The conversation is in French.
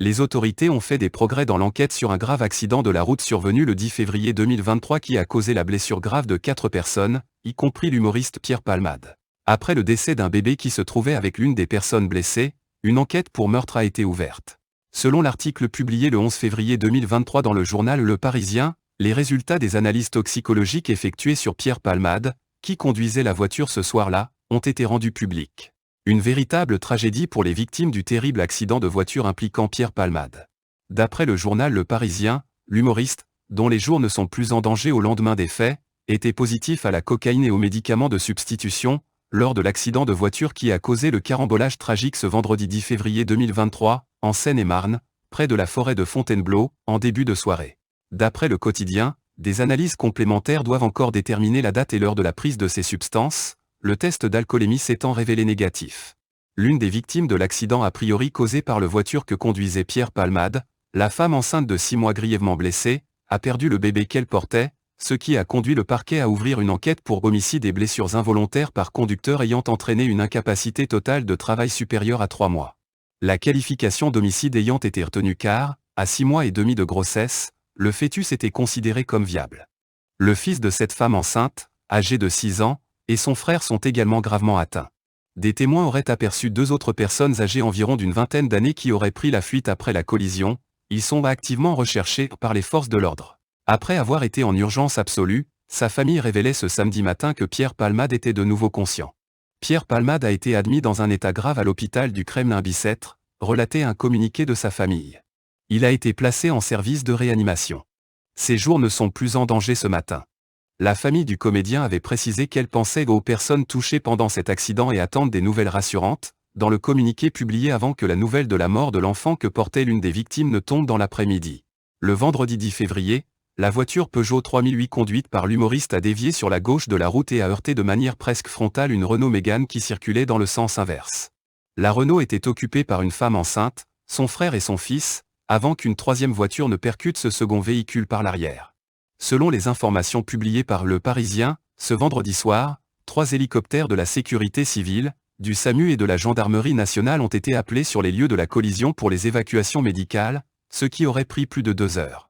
Les autorités ont fait des progrès dans l'enquête sur un grave accident de la route survenu le 10 février 2023 qui a causé la blessure grave de 4 personnes, y compris l'humoriste Pierre Palmade. Après le décès d'un bébé qui se trouvait avec l'une des personnes blessées, une enquête pour meurtre a été ouverte. Selon l'article publié le 11 février 2023 dans le journal Le Parisien, les résultats des analyses toxicologiques effectuées sur Pierre Palmade, qui conduisait la voiture ce soir-là, ont été rendus publics. Une véritable tragédie pour les victimes du terrible accident de voiture impliquant Pierre Palmade. D'après le journal Le Parisien, l'humoriste, dont les jours ne sont plus en danger au lendemain des faits, était positif à la cocaïne et aux médicaments de substitution, lors de l'accident de voiture qui a causé le carambolage tragique ce vendredi 10 février 2023, en Seine-et-Marne, près de la forêt de Fontainebleau, en début de soirée. D'après le quotidien, des analyses complémentaires doivent encore déterminer la date et l'heure de la prise de ces substances, le test d'alcoolémie s'étant révélé négatif. L'une des victimes de l'accident a priori causé par la voiture que conduisait Pierre Palmade, la femme enceinte de 6 mois grièvement blessée, a perdu le bébé qu'elle portait, ce qui a conduit le parquet à ouvrir une enquête pour homicide et blessures involontaires par conducteur ayant entraîné une incapacité totale de travail supérieure à 3 mois. La qualification d'homicide ayant été retenue car, à 6 mois et demi de grossesse, le fœtus était considéré comme viable. Le fils de cette femme enceinte, âgé de 6 ans, et son frère sont également gravement atteints. Des témoins auraient aperçu 2 autres personnes âgées environ d'une vingtaine d'années qui auraient pris la fuite après la collision. Ils sont activement recherchés par les forces de l'ordre. Après avoir été en urgence absolue, sa famille révélait ce samedi matin que Pierre Palmade était de nouveau conscient. Pierre Palmade a été admis dans un état grave à l'hôpital du Kremlin-Bicêtre, relatait un communiqué de sa famille. Il a été placé en service de réanimation. Ses jours ne sont plus en danger ce matin. La famille du comédien avait précisé qu'elle pensait aux personnes touchées pendant cet accident et attendent des nouvelles rassurantes, dans le communiqué publié avant que la nouvelle de la mort de l'enfant que portait l'une des victimes ne tombe dans l'après-midi. Le vendredi 10 février, la voiture Peugeot 3008 conduite par l'humoriste a dévié sur la gauche de la route et a heurté de manière presque frontale une Renault Mégane qui circulait dans le sens inverse. La Renault était occupée par une femme enceinte, son frère et son fils, avant qu'une troisième voiture ne percute ce second véhicule par l'arrière. Selon les informations publiées par Le Parisien, ce vendredi soir, 3 hélicoptères de la sécurité civile, du SAMU et de la gendarmerie nationale ont été appelés sur les lieux de la collision pour les évacuations médicales, ce qui aurait pris plus de 2 heures.